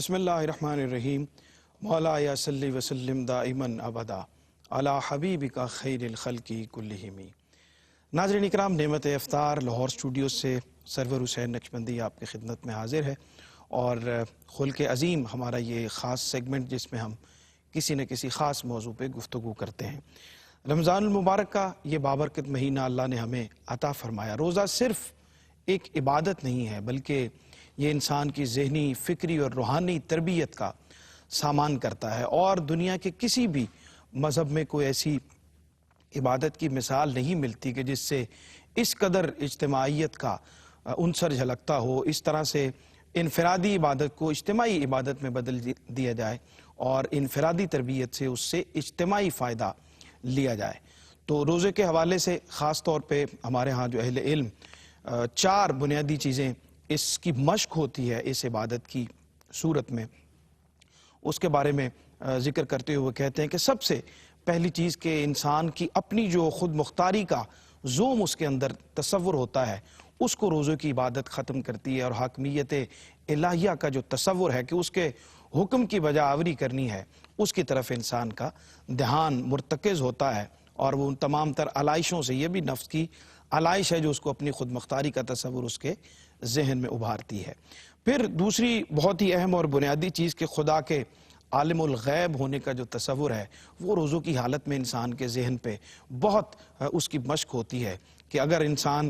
بسم اللہ الرحمن الرحیم مولا یا صلی وسلم دائماً ابدا علی حبیبک خیر الخلق کلہم۔ ناظرین اکرام، نعمت افطار لاہور اسٹوڈیو سے سرور حسین نقشبندی آپ کی خدمت میں حاضر ہے، اور خلق عظیم ہمارا یہ خاص سیگمنٹ جس میں ہم کسی نہ کسی خاص موضوع پہ گفتگو کرتے ہیں۔ رمضان المبارک کا یہ بابرکت مہینہ اللہ نے ہمیں عطا فرمایا۔ روزہ صرف ایک عبادت نہیں ہے، بلکہ یہ انسان کی ذہنی، فکری اور روحانی تربیت کا سامان کرتا ہے، اور دنیا کے کسی بھی مذہب میں کوئی ایسی عبادت کی مثال نہیں ملتی کہ جس سے اس قدر اجتماعیت کا عنصر جھلکتا ہو، اس طرح سے انفرادی عبادت کو اجتماعی عبادت میں بدل دیا جائے اور انفرادی تربیت سے اس سے اجتماعی فائدہ لیا جائے۔ تو روزے کے حوالے سے خاص طور پہ ہمارے ہاں جو اہل علم 4 بنیادی چیزیں اس کی مشق ہوتی ہے اس عبادت کی صورت میں، اس کے بارے میں ذکر کرتے ہوئے کہتے ہیں کہ سب سے پہلی چیز کہ انسان کی اپنی جو خود مختاری کا زوم اس کے اندر تصور ہوتا ہے، اس کو روزے کی عبادت ختم کرتی ہے، اور حاکمیت الہیہ کا جو تصور ہے کہ اس کے حکم کی بجا آوری کرنی ہے، اس کی طرف انسان کا دھیان مرتکز ہوتا ہے، اور وہ ان تمام تر علائشوں سے، یہ بھی نفس کی علائش ہے جو اس کو اپنی خود مختاری کا تصور اس کے ذہن میں ابھارتی ہے۔ پھر دوسری بہت ہی اہم اور بنیادی چیز کہ خدا کے عالم الغیب ہونے کا جو تصور ہے، وہ روزوں کی حالت میں انسان کے ذہن پہ بہت اس کی مشق ہوتی ہے کہ اگر انسان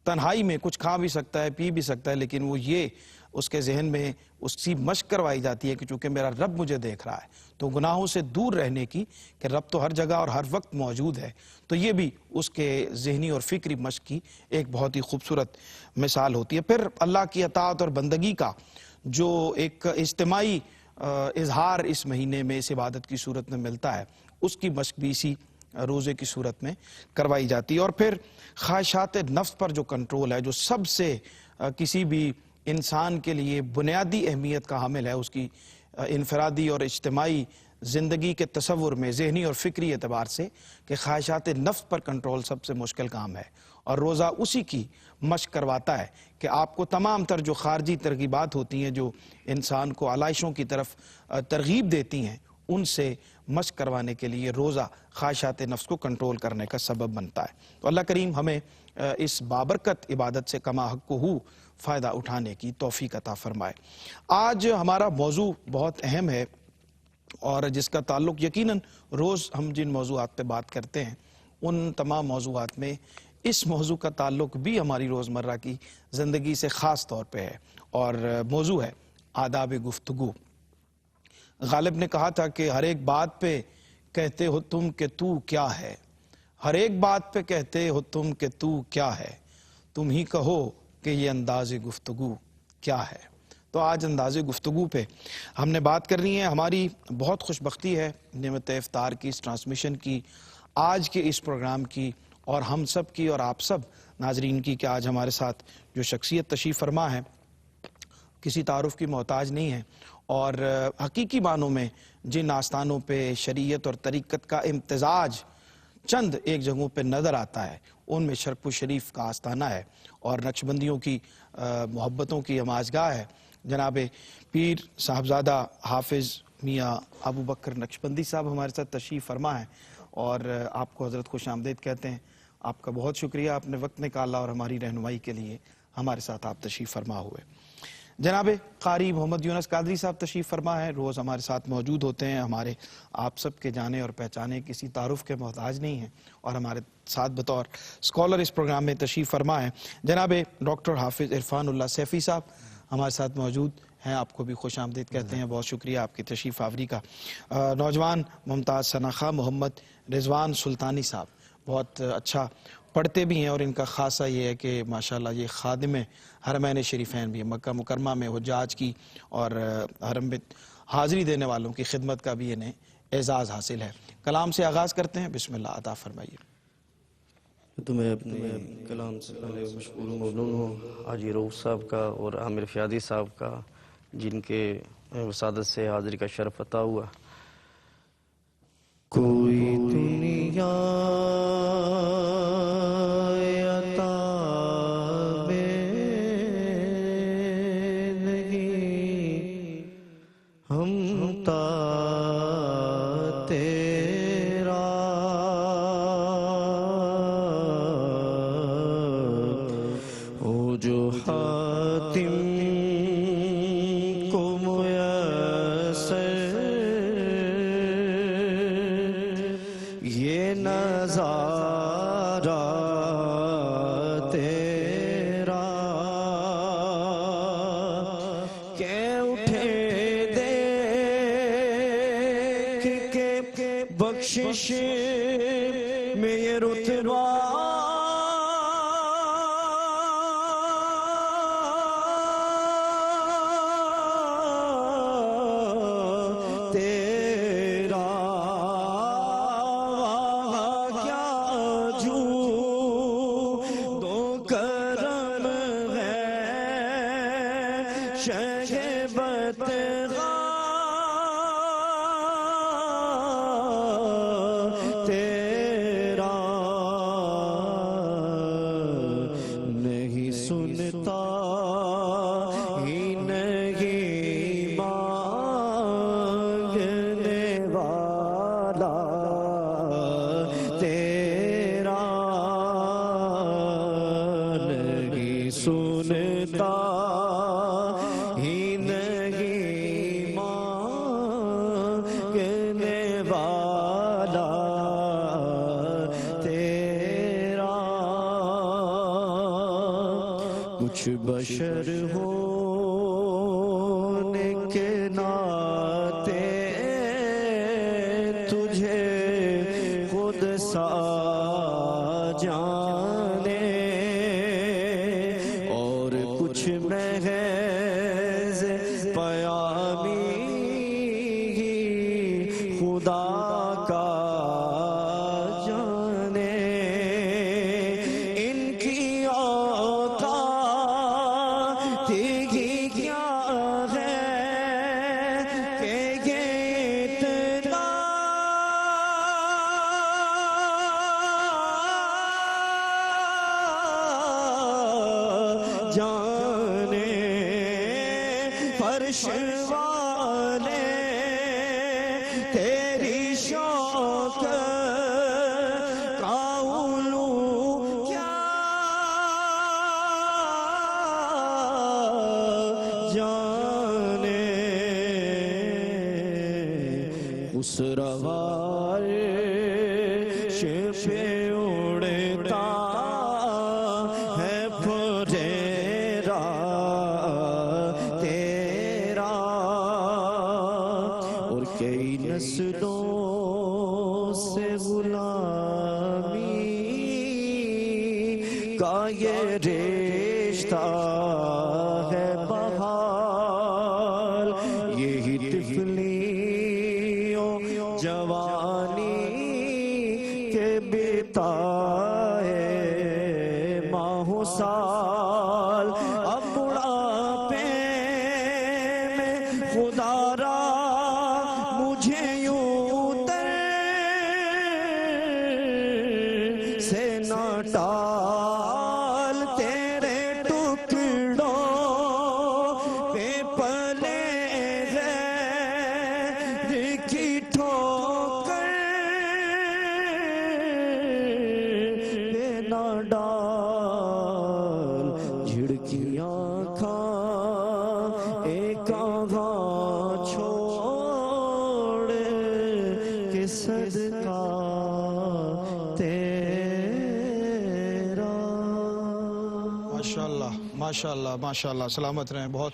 تنہائی میں کچھ کھا بھی سکتا ہے، پی بھی سکتا ہے، لیکن وہ یہ اس کے ذہن میں اس کی مشق کروائی جاتی ہے کہ چونکہ میرا رب مجھے دیکھ رہا ہے، تو گناہوں سے دور رہنے کی، کہ رب تو ہر جگہ اور ہر وقت موجود ہے، تو یہ بھی اس کے ذہنی اور فکری مشق کی ایک بہت ہی خوبصورت مثال ہوتی ہے۔ پھر اللہ کی اطاعت اور بندگی کا جو ایک اجتماعی اظہار اس مہینے میں اس عبادت کی صورت میں ملتا ہے، اس کی مشق بھی اسی روزے کی صورت میں کروائی جاتی ہے۔ اور پھر خواہشات نفس پر جو کنٹرول ہے، جو سب سے کسی بھی انسان کے لیے بنیادی اہمیت کا حامل ہے، اس کی انفرادی اور اجتماعی زندگی کے تصور میں ذہنی اور فکری اعتبار سے، کہ خواہشات نفس پر کنٹرول سب سے مشکل کام ہے، اور روزہ اسی کی مشق کرواتا ہے کہ آپ کو تمام تر جو خارجی ترغیبات ہوتی ہیں، جو انسان کو علائشوں کی طرف ترغیب دیتی ہیں، ان سے مشق کروانے کے لیے روزہ خواہشات نفس کو کنٹرول کرنے کا سبب بنتا ہے۔ تو اللہ کریم ہمیں اس بابرکت عبادت سے کما حق ہو فائدہ اٹھانے کی توفیق عطا فرمائے۔ آج ہمارا موضوع بہت اہم ہے، اور جس کا تعلق یقیناً روز ہم جن موضوعات پہ بات کرتے ہیں، ان تمام موضوعات میں اس موضوع کا تعلق بھی ہماری روزمرہ کی زندگی سے خاص طور پہ ہے، اور موضوع ہے آداب گفتگو۔ غالب نے کہا تھا کہ ہر ایک بات پہ کہتے ہو تم کہ تو کیا ہے، ہر ایک بات پہ کہتے ہو تم کہ تو کیا ہے، تم ہی کہو کہ یہ انداز گفتگو کیا ہے۔ تو آج انداز گفتگو پہ ہم نے بات کرنی ہے۔ ہماری بہت خوش بختی ہے نعمت افطار کی اس ٹرانسمیشن کی، آج کے اس پروگرام کی، اور ہم سب کی اور آپ سب ناظرین کی، کہ آج ہمارے ساتھ جو شخصیت تشریف فرما ہے کسی تعارف کی محتاج نہیں ہے، اور حقیقی معنوں میں جن آستانوں پہ شریعت اور طریقت کا امتزاج چند ایک جگہوں پہ نظر آتا ہے، ان میں شرف شریف کا آستانہ ہے، اور نقشبندیوں کی محبتوں کی آماجگاہ ہے۔ جناب پیر صاحبزادہ حافظ میاں ابو بکر نقشبندی صاحب ہمارے ساتھ تشریف فرما ہے، اور آپ کو حضرت خوش آمدید کہتے ہیں۔ آپ کا بہت شکریہ، آپ نے وقت نکالا اور ہماری رہنمائی کے لیے ہمارے ساتھ آپ تشریف فرما ہوئے۔ جناب قاری محمد یونس قادری صاحب تشریف فرما ہے، روز ہمارے ساتھ موجود ہوتے ہیں، ہمارے آپ سب کے جانے اور پہچانے کسی تعارف کے محتاج نہیں ہیں، اور ہمارے ساتھ بطور اسکالر اس پروگرام میں تشریف فرما ہے۔ جناب ڈاکٹر حافظ عرفان اللہ سیفی صاحب ہمارے ساتھ موجود ہیں، آپ کو بھی خوش آمدید کہتے ہیں، بہت شکریہ آپ کی تشریف آوری کا۔ نوجوان ممتاز ثناء محمد رضوان سلطانی صاحب بہت اچھا پڑھتے بھی ہیں، اور ان کا خاصہ یہ ہے کہ ماشاءاللہ یہ خادم حرمین شریفین بھی ہیں، مکہ مکرمہ میں حجاج کی اور حرم میں حاضری دینے والوں کی خدمت کا بھی انہیں اعزاز حاصل ہے۔ کلام سے آغاز کرتے ہیں، بسم اللہ عطا فرمائیے۔ تو میں اپنے کلام سے پہلے مشکور و ممنون ہوں حاجی رؤوف صاحب کا اور عامر فیاضی صاحب کا، جن کے وسادت سے حاضری کا شرف عطا ہوا۔ کوئی دنیا عطا میں نہیں سنتا ہی نہیں مانگنے والا تیرا، کچھ بشر ہونے کے ناطے تجھے خود سا جانے، اور کچھ محض پیامی ہی خدا کا جانے، ان کی اوقات ہی کیا ہے کہ یہ اتنا جانے، فرش والے تیری شوق کا علو کیا جانے، اس روار پہ اڑتا ہے پھریرا تیرا، اور کئی نسلوں سے غلامی کا یہ رشتہ ہے بحال، یہی طفلیوں جوانی کے بتائے ماہ و سال، اب بڑھاپے میں خدا را مجھے یوں در سے نہ ٹال، تیرے ٹکڑوں پہ پلے غیر کی ٹھوکر پہ نہ ڈال، جھڑکیاں کھا ایک آنکھ چھوڑ کے صدقہ تیرا۔ ماشاءاللہ ماشاءاللہ ماشاءاللہ، سلامت رہیں۔ بہت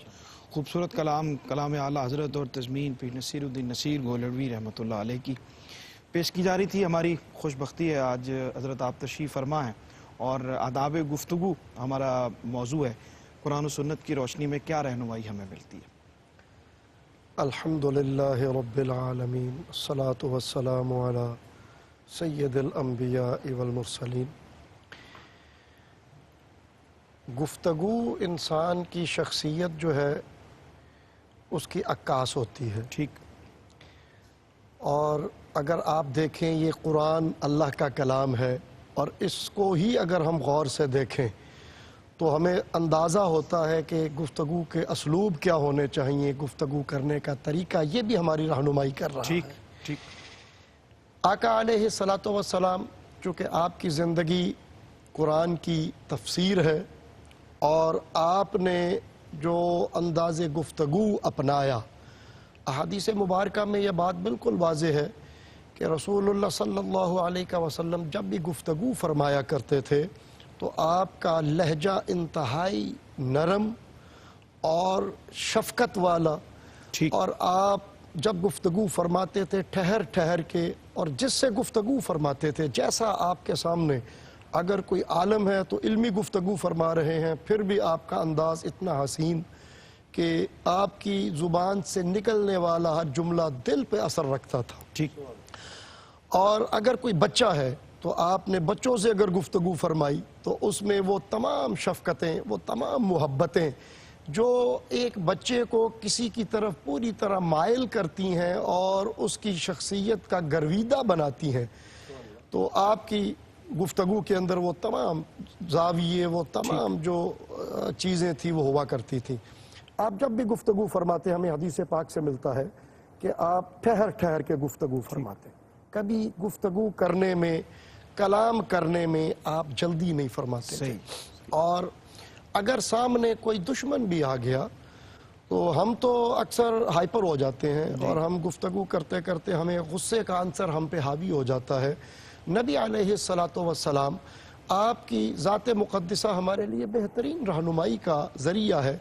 خوبصورت کلام اعلیٰ حضرت اور تضمین پیر نصیر الدین نصیر گولڑوی رحمۃ اللہ علیہ کی پیش کی جا رہی تھی۔ ہماری خوش بختی ہے آج حضرت آپ تشریف فرما ہیں، اور آداب گفتگو ہمارا موضوع ہے۔ قرآن و سنت کی روشنی میں کیا رہنمائی ہمیں ملتی ہے؟ الحمدللہ رب العالمین، الصلاۃ والسلام علی سید الانبیاء والمرسلین۔ گفتگو انسان کی شخصیت جو ہے اس کی عکاس ہوتی ہے، ٹھیک، اور اگر آپ دیکھیں یہ قرآن اللہ کا کلام ہے، اور اس کو ہی اگر ہم غور سے دیکھیں تو ہمیں اندازہ ہوتا ہے کہ گفتگو کے اسلوب کیا ہونے چاہیے، گفتگو کرنے کا طریقہ، یہ بھی ہماری رہنمائی کر رہا ٹھیک ہے۔ ٹھیک، آقا علیہ الصلاۃ والسلام، چونکہ آپ کی زندگی قرآن کی تفسیر ہے، اور آپ نے جو انداز گفتگو اپنایا، احادیث مبارکہ میں یہ بات بالکل واضح ہے کہ رسول اللہ صلی اللہ علیہ وسلم جب بھی گفتگو فرمایا کرتے تھے تو آپ کا لہجہ انتہائی نرم اور شفقت والا، ٹھیک، اور آپ جب گفتگو فرماتے تھے ٹھہر ٹھہر کے، اور جس سے گفتگو فرماتے تھے، جیسا آپ کے سامنے اگر کوئی عالم ہے تو علمی گفتگو فرما رہے ہیں، پھر بھی آپ کا انداز اتنا حسین کہ آپ کی زبان سے نکلنے والا ہر جملہ دل پہ اثر رکھتا تھا۔ ٹھیک، اور اگر کوئی بچہ ہے تو آپ نے بچوں سے اگر گفتگو فرمائی تو اس میں وہ تمام شفقتیں، وہ تمام محبتیں جو ایک بچے کو کسی کی طرف پوری طرح مائل کرتی ہیں اور اس کی شخصیت کا گرویدہ بناتی ہیں، تو آپ کی گفتگو کے اندر وہ تمام زاویے، وہ تمام جو چیزیں تھیں وہ ہوا کرتی تھیں۔ آپ جب بھی گفتگو فرماتے، ہمیں حدیث پاک سے ملتا ہے کہ آپ ٹھہر ٹھہر کے گفتگو فرماتے، کبھی گفتگو کرنے میں، کلام کرنے میں آپ جلدی نہیں فرماتے تھے، اور اگر سامنے کوئی دشمن بھی آ گیا تو ہم تو اکثر ہائپر ہو جاتے ہیں اور ہم گفتگو کرتے کرتے ہمیں غصے کا عنصر ہم پہ حاوی ہو جاتا ہے. نبی علیہ الصلاۃ والسلام آپ کی ذات مقدسہ ہمارے لیے بہترین رہنمائی کا ذریعہ ہے.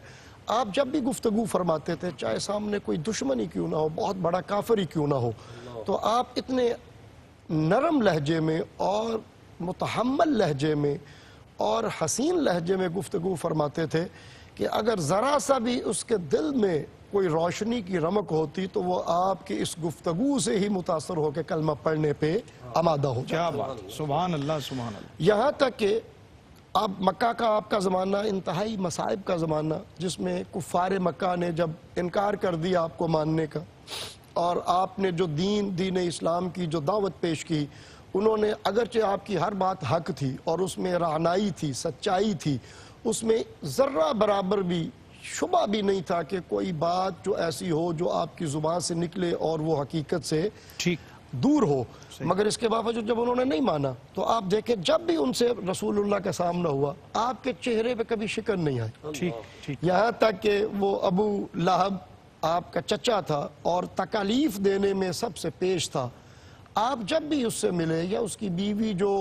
آپ جب بھی گفتگو فرماتے تھے چاہے سامنے کوئی دشمن ہی کیوں نہ ہو, بہت بڑا کافر ہی کیوں نہ ہو, تو آپ اتنے نرم لہجے میں اور متحمل لہجے میں اور حسین لہجے میں گفتگو فرماتے تھے کہ اگر ذرا سا بھی اس کے دل میں کوئی روشنی کی رمق ہوتی تو وہ آپ کی اس گفتگو سے ہی متاثر ہو کے کلمہ پڑھنے پہ آمادہ ہو کیا جاتا. بات, سبحان اللہ سبحان اللہ. یہاں تک کہ اب مکہ کا آپ کا زمانہ انتہائی مصائب کا زمانہ, جس میں کفار مکہ نے جب انکار کر دیا آپ کو ماننے کا, اور آپ نے جو دین اسلام کی جو دعوت پیش کی, انہوں نے اگرچہ آپ کی ہر بات حق تھی اور اس میں رعنائی تھی, سچائی تھی, اس میں ذرہ برابر بھی شبہ بھی نہیں تھا کہ کوئی بات جو ایسی ہو جو آپ کی زبان سے نکلے اور وہ حقیقت سے ٹھیک دور ہو, مگر اس کے باوجود جب انہوں نے نہیں مانا تو آپ دیکھیں جب بھی ان سے رسول اللہ کا سامنا ہوا آپ کے چہرے پہ کبھی شکن نہیں آئی. ٹھیک ٹھیک. یہاں تک کہ وہ ابو لہب آپ کا چچا تھا اور تکالیف دینے میں سب سے پیش تھا, آپ جب بھی اس سے ملے, یا اس کی بیوی جو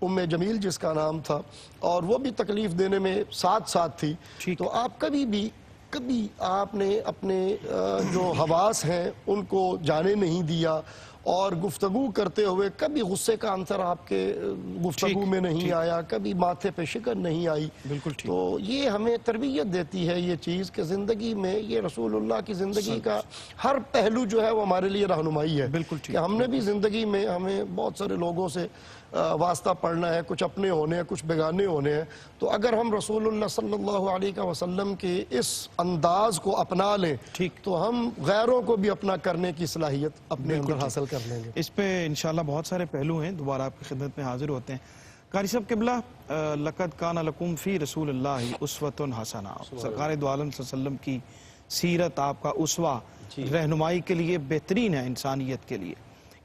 ام جمیل جس کا نام تھا, اور وہ بھی تکلیف دینے میں ساتھ ساتھ تھی, تو آپ کبھی آپ نے اپنے جو حواس ہیں ان کو جانے نہیں دیا, اور گفتگو کرتے ہوئے کبھی غصے کا عنصر آپ کے گفتگو میں نہیں آیا, کبھی ماتھے پہ شکن نہیں آئی. تو یہ ہمیں تربیت دیتی ہے یہ چیز کہ زندگی میں یہ رسول اللہ کی زندگی کا ہر پہلو جو ہے وہ ہمارے لیے رہنمائی ہے, کہ ہم نے بھی زندگی میں ہمیں بہت سارے لوگوں سے واسطہ پڑھنا ہے, کچھ اپنے ہونے ہیں, کچھ بیگانے ہونے ہیں, تو اگر ہم رسول اللہ صلی اللہ علیہ وسلم کے اس انداز کو اپنا لیں تو ہم غیروں کو بھی اپنا کرنے کی صلاحیت اپنے اندر حاصل کر لیں گے. اس پہ انشاءاللہ بہت سارے پہلو ہیں, دوبارہ آپ کی خدمت میں حاضر ہوتے ہیں. قاری صاحب قبلہ, لقد کان لکم فی رسول اللہ اسوۃ حسنہ, سرکار دو عالم صلی اللہ علیہ وسلم کی سیرت آپ کا اسوہ رہنمائی کے لیے بہترین ہے انسانیت کے لیے.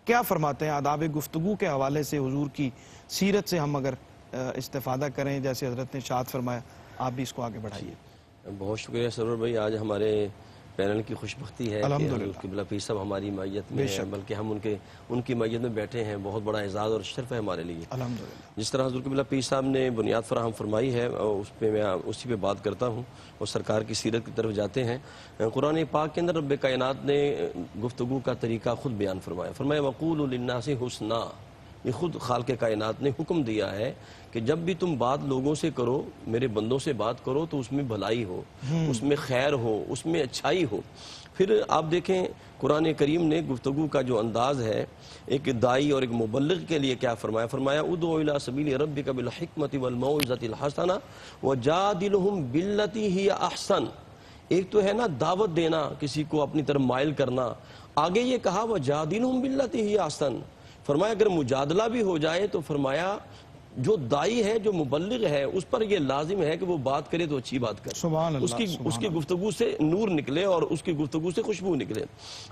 کیا فرماتے ہیں آداب گفتگو کے حوالے سے حضور کی سیرت سے ہم اگر استفادہ کریں, جیسے حضرت نے ارشاد فرمایا, آپ بھی اس کو آگے بڑھائیے. بہت شکریہ سرور بھائی, آج ہمارے پینل کی خوش بختی ہے کہ حضور قبلہ پیر صاحب ہماری معیت میں ہیں, بلکہ ہم ان کی معیت میں بیٹھے ہیں. بہت بڑا اعزاز اور شرف ہے ہمارے لیے. جس طرح حضور قبلہ پیر صاحب نے بنیاد فراہم فرمائی ہے, اس پہ میں اسی پہ بات کرتا ہوں اور سرکار کی سیرت کی طرف جاتے ہیں. قرآن پاک کے اندر رب کائنات نے گفتگو کا طریقہ خود بیان فرمایا وَقُولُوا لِلنَّاسِ حُسْنًا. یہ خود خالق کائنات نے حکم دیا ہے کہ جب بھی تم بات لوگوں سے کرو, میرے بندوں سے بات کرو, تو اس میں بھلائی ہو, اس میں خیر ہو, اس میں اچھائی ہو. پھر آپ دیکھیں قرآن کریم نے گفتگو کا جو انداز ہے ایک دائی اور ایک مبلغ کے لیے کیا فرمایا ادعو الی سبیل ربک بالحکمت والموعظۃ الحسنہ وجادلہم باللتی ہی احسن. ایک تو ہے نا دعوت دینا, کسی کو اپنی طرف مائل کرنا, آگے یہ کہا وجادلہم باللتی ہی احسن. فرمایا اگر مجادلہ بھی ہو جائے تو فرمایا جو دائی ہے, جو مبلغ ہے, اس پر یہ لازم ہے کہ وہ بات کرے تو اچھی بات کرے, اس کی گفتگو سے نور نکلے اور اس کی گفتگو سے خوشبو نکلے.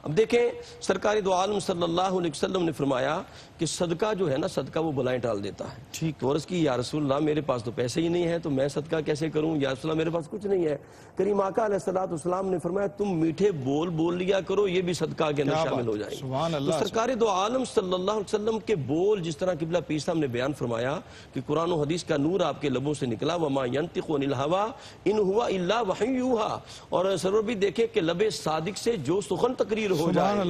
اب دیکھیں سرکار دو عالم صلی اللہ علیہ وسلم نے فرمایا کہ صدقہ جو ہے نا, صدقہ وہ بلائیں ٹال دیتا ہے. تو عرض کی یا رسول اللہ میرے پاس تو پیسے ہی نہیں ہے, تو میں صدقہ کیسے کروں؟ یا رسول اللہ میرے پاس کچھ نہیں ہے. کریم آقا علیہ السلام نے فرمایا تم میٹھے بول لیا کرو, یہ بھی صدقہ کے اندر شامل ہو جائیں گے. تو سرکار دو عالم صلی اللہ علیہ وسلم کے بول, جس طرح قبلہ پیر صاحب نے بیان فرمایا کہ قرآن و حدیث کا نور آپ کے لبوں سے نکلا, وما ينطق عن الهوى ان هو الا وحی یوحى. اور سرور بھی دیکھیں کہ لب صادق سے جو سخن تقریر ہو جائے,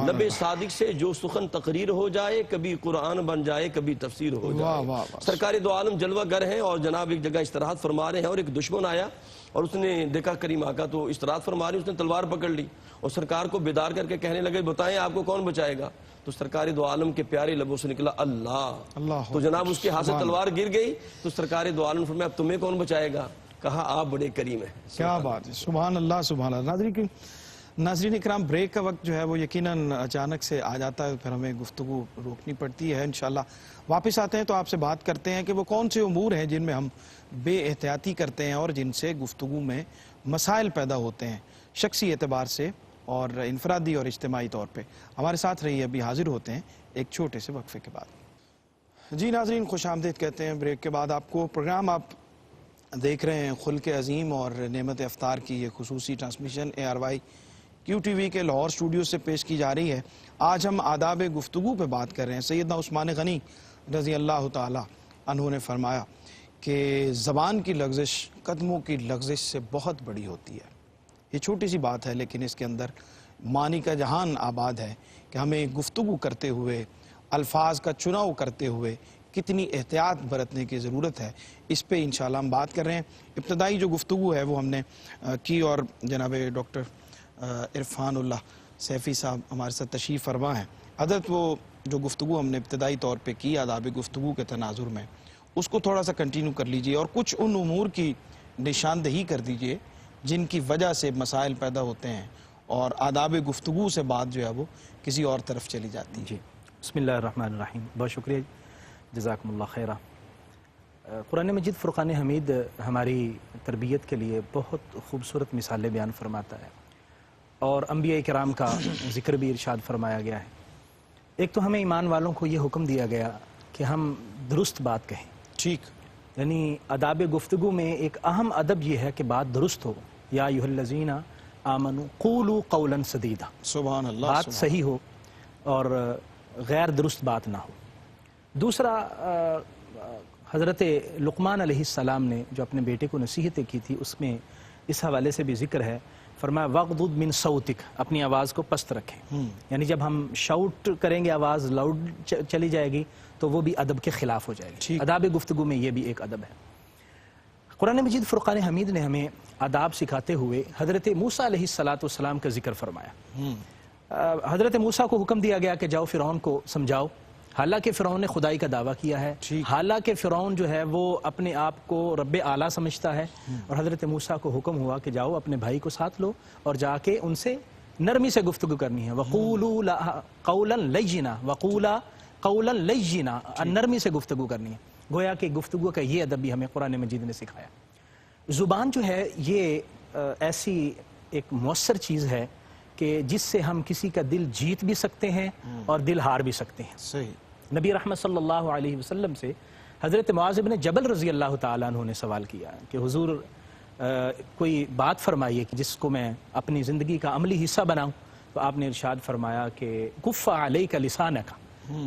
لب صادق سے جو سخن تقریر ہو جائے, کبھی قرآن بن جائے, کبھی تفسیر ہو جائے. سرکار دو عالم جلوہ گر ہیں اور جناب ایک جگہ استراحت فرما رہے ہیں, اور ایک دشمن آیا اور اس نے دیکھا کریم آقا تو استراحت فرما رہے, اس نے تلوار پکڑ لی اور سرکار کو بیدار کر کے کہنے لگے بتائیں آپ کو کون بچائے گا؟ تو سرکار دو عالم کے پیارے لبوں سے نکلا اللہ. تو جناب اس کے ہاتھ سے تلوار گر گئی, تو سرکار دو عالم فرمایا اب تمہیں کون بچائے گا؟ کہا آپ بڑے کریم ہیں. کیا بات ہے, سبحان اللہ سبحان اللہ. ناظرین اکرام, بریک کا وقت جو ہے وہ یقیناً اچانک سے آ جاتا ہے, پھر ہمیں گفتگو روکنی پڑتی ہے. انشاءاللہ واپس آتے ہیں تو آپ سے بات کرتے ہیں کہ وہ کون سے امور ہیں جن میں ہم بے احتیاطی کرتے ہیں اور جن سے گفتگو میں مسائل پیدا ہوتے ہیں شخصی اعتبار سے اور انفرادی اور اجتماعی طور پہ. ہمارے ساتھ رہیے, ابھی حاضر ہوتے ہیں ایک چھوٹے سے وقفے کے بعد. جی ناظرین خوش آمدید کہتے ہیں بریک کے بعد آپ کو. پروگرام آپ دیکھ رہے ہیں خلق عظیم اور نعمت افطار کی یہ خصوصی ٹرانسمیشن ARY QTV کے لاہور اسٹوڈیو سے پیش کی جا رہی ہے۔ آج ہم آداب گفتگو پہ بات کر رہے ہیں۔ سیدنا عثمان غنی رضی اللہ تعالی عنہ نے فرمایا کہ زبان کی لغزش قدموں کی لغزش سے بہت بڑی ہوتی ہے۔ یہ چھوٹی سی بات ہے لیکن اس کے اندر معنی کا جہان آباد ہے کہ ہمیں گفتگو کرتے ہوئے، الفاظ کا چناؤ کرتے ہوئے کتنی احتیاط برتنے کی ضرورت ہے، اس پہ انشاءاللہ ہم بات کر رہے ہیں۔ ابتدائی جو گفتگو ہے وہ ہم نے کی اور جناب ڈاکٹر عرفان اللہ سیفی صاحب ہمارے ساتھ تشریف فرما ہیں۔ حضرت وہ جو گفتگو ہم نے ابتدائی طور پہ کی آداب گفتگو کے تناظر میں، اس کو تھوڑا سا کنٹینیو کر لیجئے اور کچھ ان امور کی نشاندہی کر دیجئے جن کی وجہ سے مسائل پیدا ہوتے ہیں اور آداب گفتگو سے بات جو ہے وہ کسی اور طرف چلی جاتی ہے۔ جی، بسم اللہ الرحمن الرحیم، بہت شکریہ، جزاکم اللہ خیرہ۔ قرآن مجید فرقان حمید ہماری تربیت کے لیے بہت خوبصورت مثالیں بیان فرماتا ہے اور انبیاء کرام کا ذکر بھی ارشاد فرمایا گیا ہے۔ ایک تو ہمیں ایمان والوں کو یہ حکم دیا گیا کہ ہم درست بات کہیں، ٹھیک، یعنی آداب گفتگو میں ایک اہم ادب یہ ہے کہ بات درست ہو۔ یا ایھا الذین آمنوا قولوا قولا سدیدا، سبحان اللہ، بات صحیح ہو اور غیر درست بات نہ ہو۔ دوسرا، حضرت لقمان علیہ السلام نے جو اپنے بیٹے کو نصیحتیں کی تھی، اس میں اس حوالے سے بھی ذکر ہے، فرمایا وَغْضُضْ مِن صَوْتِكَ، اپنی آواز کو پست رکھیں، یعنی جب ہم شاؤٹ کریں گے آواز لاؤڈ چلی جائے گی تو وہ بھی ادب کے خلاف ہو جائے گی۔ آداب گفتگو میں یہ بھی ایک ادب ہے۔ قرآن مجید فرقان حمید نے ہمیں آداب سکھاتے ہوئے حضرت موسیٰ علیہ السلام کا ذکر فرمایا۔ حضرت موسیٰ کو حکم دیا گیا کہ جاؤ فرعون کو سمجھاؤ، حالانکہ فرعون نے خدائی کا دعویٰ کیا ہے، حالانکہ فرعون جو ہے وہ اپنے آپ کو رب اعلیٰ سمجھتا ہے، اور حضرت موسیٰ کو حکم ہوا کہ جاؤ اپنے بھائی کو ساتھ لو اور جا کے ان سے نرمی سے گفتگو کرنی ہے۔ وَقُولُوا لَهَا قَوْلًا لَيِّنًا، وَقُولَا قَوْلًا لَيِّنًا، نرمی سے گفتگو کرنی ہے۔ گویا کہ گفتگو کا یہ ادب بھی ہمیں قرآن مجید نے سکھایا۔ زبان جو ہے یہ ایسی ایک مؤثر چیز ہے کہ جس سے ہم کسی کا دل جیت بھی سکتے ہیں اور دل ہار بھی سکتے ہیں۔ صحیح۔ نبی رحمت صلی اللہ علیہ وسلم سے حضرت معاذ بن جبل رضی اللہ تعالیٰ عنہ نے سوال کیا کہ حضور کوئی بات فرمائیے کہ جس کو میں اپنی زندگی کا عملی حصہ بناؤں، تو آپ نے ارشاد فرمایا کہ کف علیک لسانک،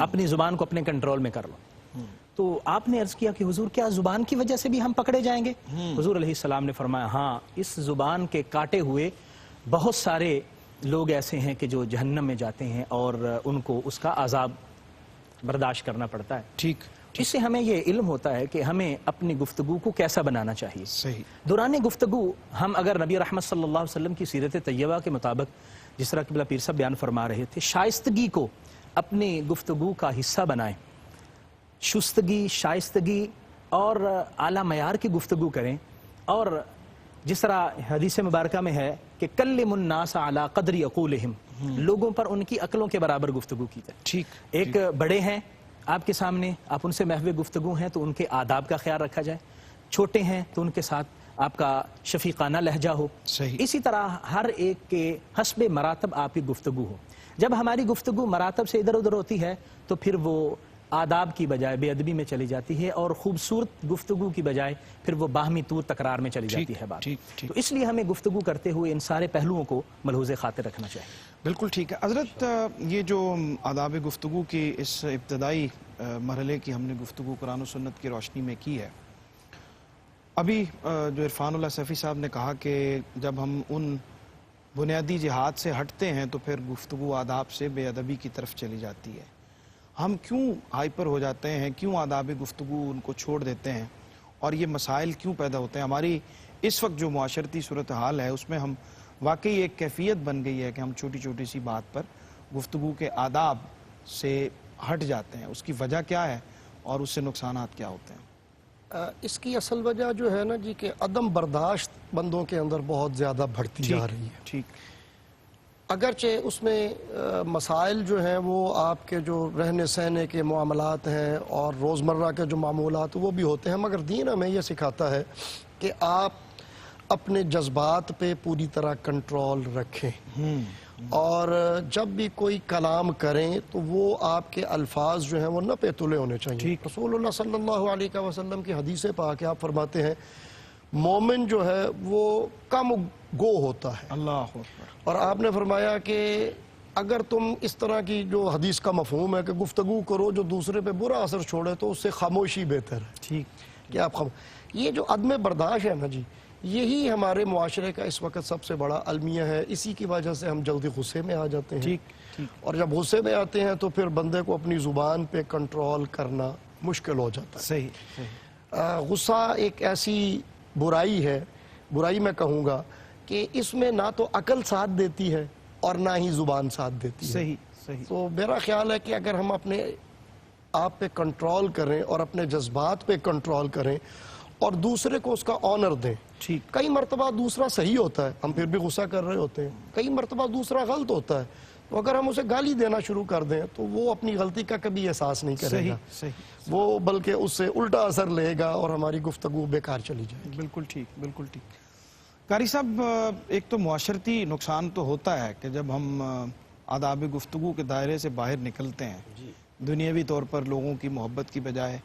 اپنی زبان کو اپنے کنٹرول میں کر لو۔ تو آپ نے عرض کیا کہ حضور کیا زبان کی وجہ سے بھی ہم پکڑے جائیں گے؟ حضور علیہ السلام نے فرمایا ہاں، اس زبان کے کاٹے ہوئے بہت سارے لوگ ایسے ہیں کہ جو جہنم میں جاتے ہیں اور ان کو اس کا عذاب برداشت کرنا پڑتا ہے۔ ٹھیک، اس سے ہمیں یہ علم ہوتا ہے کہ ہمیں اپنی گفتگو کو کیسا بنانا چاہیے۔ صحیح۔ دوران گفتگو ہم اگر نبی رحمت صلی اللہ علیہ وسلم کی سیرت طیبہ کے مطابق، جس طرح قبلہ پیر صاحب بیان فرما رہے تھے، شائستگی کو اپنی گفتگو کا حصہ بنائیں، شستگی، شائستگی اور اعلیٰ معیار کی گفتگو کریں، اور جس طرح حدیث مبارکہ میں ہے کہ کلم الناس علی قدر عقولہم، لوگوں پر ان کی عقلوں کے برابر گفتگو کی جائے۔ ٹھیک، ایک بڑے ہیں آپ کے سامنے، آپ ان سے محو گفتگو ہیں تو ان کے آداب کا خیال رکھا جائے، چھوٹے ہیں تو ان کے ساتھ آپ کا شفیقانہ لہجہ ہو۔ صحیح۔ اسی طرح ہر ایک کے حسب مراتب آپ کی گفتگو ہو۔ جب ہماری گفتگو مراتب سے ادھر ادھر ہوتی ہے تو پھر وہ آداب کی بجائے بے ادبی میں چلی جاتی ہے، اور خوبصورت گفتگو کی بجائے پھر وہ باہمی طور تکرار میں چلی جاتی ہے بات۔ تو اس لیے ہمیں گفتگو کرتے ہوئے ان سارے پہلوؤں کو ملحوظ خاطر رکھنا چاہیے۔ بالکل ٹھیک ہے حضرت۔ یہ جو آداب گفتگو کی اس ابتدائی مرحلے کی ہم نے گفتگو قرآن و سنت کی روشنی میں کی ہے، ابھی جو عرفان اللہ سیفی صاحب نے کہا کہ جب ہم ان بنیادی جہاد سے ہٹتے ہیں تو پھر گفتگو آداب سے بے ادبی کی طرف چلی جاتی ہے۔ ہم کیوں ہائپر ہو جاتے ہیں، کیوں آداب گفتگو ان کو چھوڑ دیتے ہیں، اور یہ مسائل کیوں پیدا ہوتے ہیں؟ ہماری اس وقت جو معاشرتی صورتحال ہے اس میں ہم واقعی ایک کیفیت بن گئی ہے کہ ہم چھوٹی چھوٹی سی بات پر گفتگو کے آداب سے ہٹ جاتے ہیں۔ اس کی وجہ کیا ہے اور اس سے نقصانات کیا ہوتے ہیں؟ اس کی اصل وجہ جو ہے نا جی کہ عدم برداشت بندوں کے اندر بہت زیادہ بڑھتی جا رہی ہے۔ ٹھیک، اگرچہ اس میں مسائل جو ہیں وہ آپ کے جو رہنے سہنے کے معاملات ہیں اور روزمرہ کے جو معمولات وہ بھی ہوتے ہیں، مگر دین ہمیں یہ سکھاتا ہے کہ آپ اپنے جذبات پہ پوری طرح کنٹرول رکھیں، اور جب بھی کوئی کلام کریں تو وہ آپ کے الفاظ جو ہیں وہ نپے تلے ہونے چاہیے۔ رسول اللہ صلی اللہ علیہ وسلم کی حدیث پاک آپ فرماتے ہیں مومن جو ہے وہ کم گو ہوتا ہے. اللہ اکبر. اور آپ نے فرمایا کہ اگر تم اس طرح کی جو حدیث کا مفہوم ہے کہ گفتگو کرو جو دوسرے پہ برا اثر چھوڑے تو اس سے خاموشی بہتر ہے. ٹھیک. کہ آپ یہ جو عدم برداشت ہے نا جی، یہی ہمارے معاشرے کا اس وقت سب سے بڑا المیہ ہے. اسی کی وجہ سے ہم جلدی غصے میں آ جاتے ہیں. ٹھیک. اور جب غصے میں آتے ہیں تو پھر بندے کو اپنی زبان پہ کنٹرول کرنا مشکل ہو جاتا ہے. صحیح. غصہ ایک ایسی برائی ہے، برائی میں کہوں گا کہ اس میں نہ تو عقل ساتھ دیتی ہے اور نہ ہی زبان ساتھ دیتی ہے. صحیح. تو میرا خیال ہے کہ اگر ہم اپنے آپ پہ کنٹرول کریں اور اپنے جذبات پہ کنٹرول کریں اور دوسرے کو اس کا آنر دیں. ٹھیک. کئی مرتبہ دوسرا صحیح ہوتا ہے، ہم پھر بھی غصہ کر رہے ہوتے ہیں. کئی مرتبہ دوسرا غلط ہوتا ہے، تو اگر ہم اسے گالی دینا شروع کر دیں تو وہ اپنی غلطی کا کبھی احساس نہیں کرے گا. صحیح. وہ بلکہ اس سے الٹا اثر لے گا اور ہماری گفتگو بیکار چلی جائے گی. بالکل ٹھیک. بالکل ٹھیک. قاری صاحب، ایک تو معاشرتی نقصان تو ہوتا ہے کہ جب ہم آداب گفتگو کے دائرے سے باہر نکلتے ہیں، دنیاوی طور پر لوگوں کی محبت کی بجائے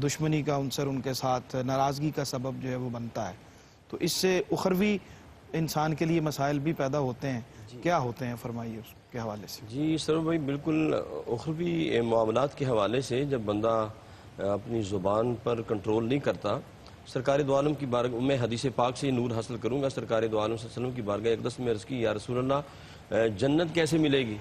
دشمنی کا عنصر ان کے ساتھ ناراضگی کا سبب جو ہے وہ بنتا ہے، تو اس سے اخروی انسان کے لیے مسائل بھی پیدا ہوتے ہیں. کیا ہوتے ہیں، فرمائیے اس کے حوالے سے. جی سرور بھائی، بالکل اخروی معاملات کے حوالے سے جب بندہ اپنی زبان پر کنٹرول نہیں کرتا، سرکار دو عالم کی بارگاہ میں حدیث پاک سے نور حاصل کروں گا. سرکار دو عالم صلی اللہ علیہ وسلم کی بارگاہ اقدس میں عرض کی، یا رسول اللہ جنت کیسے ملے گی؟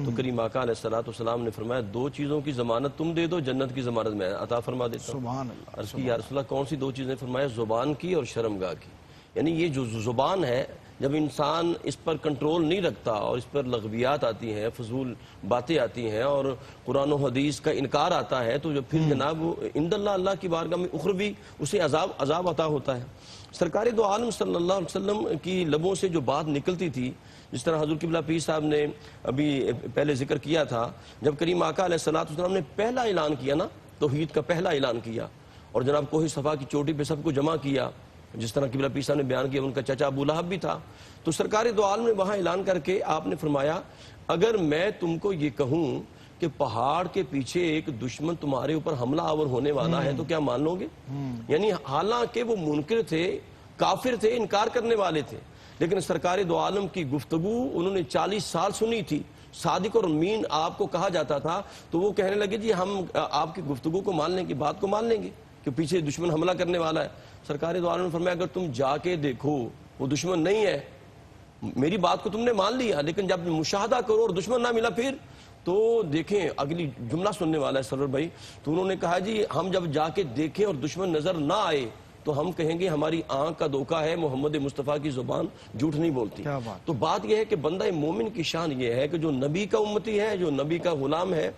تو کریم آقا علیہ السلام نے فرمایا، دو چیزوں کی ضمانت تم دے دو، جنت کی ضمانت میں عطا فرما دیتا ہوں. سبحان اللہ. عرض کی، یا رسول اللہ کون سی دو چیزیں؟ فرمایا زبان کی اور شرمگاہ کی. یعنی یہ جو زبان ہے، جب انسان اس پر کنٹرول نہیں رکھتا اور اس پر لغویات آتی ہیں، فضول باتیں آتی ہیں اور قرآن و حدیث کا انکار آتا ہے، تو پھر جناب عند اللہ کی بارگاہ میں اخروی اسے عذاب عطا ہوتا ہے. سرکار دو عالم صلی اللہ علیہ وسلم کی لبوں سے جو بات نکلتی تھی، جس طرح حضور قبلہ پیر صاحب نے ابھی پہلے ذکر کیا تھا، جب کریم آقا علیہ السلام نے پہلا اعلان کیا نا، توحید کا پہلا اعلان کیا اور جناب کوہ صفا کی چوٹی پہ سب کو جمع کیا، جس طرح قبلہ پیر صاحب نے بیان کیا، ان کا چچا ابو لہب بھی تھا، تو سرکار دو عالم نے وہاں اعلان کر کے آپ نے فرمایا، اگر میں تم کو یہ کہوں کہ پہاڑ کے پیچھے ایک دشمن تمہارے اوپر حملہ آور ہونے والا ہے تو کیا مان لو گے؟ یعنی حالانکہ وہ منکر تھے، کافر تھے، انکار کرنے والے تھے، لیکن سرکار دو عالم کی گفتگو انہوں نے 40 سال سنی تھی. صادق اور امین آپ کو کہا جاتا تھا، تو وہ کہنے لگے جی ہم آپ کی گفتگو کو مان لیں گے، بات کو مان لیں گے کہ پیچھے دشمن حملہ کرنے والا ہے. سرکار دو عالم نے فرمایا، اگر تم جا کے دیکھو وہ دشمن نہیں ہے، میری بات کو تم نے مان لیا، لیکن جب مشاہدہ کرو اور دشمن نہ ملا پھر تو دیکھیں اگلی جملہ سننے والا ہے سرور بھائی. تو انہوں نے کہا جی ہم جب جا کے دیکھیں اور دشمن نظر نہ آئے تو ہم کہیں گے ہماری آنکھ کا دھوکہ ہے، محمد مصطفیٰ کی زبان جھوٹ نہیں بولتی. تو بات یہ ہے کہ بندہ مومن کی شان یہ ہے کہ جو نبی کا امتی ہے، جو نبی کا غلام ہے،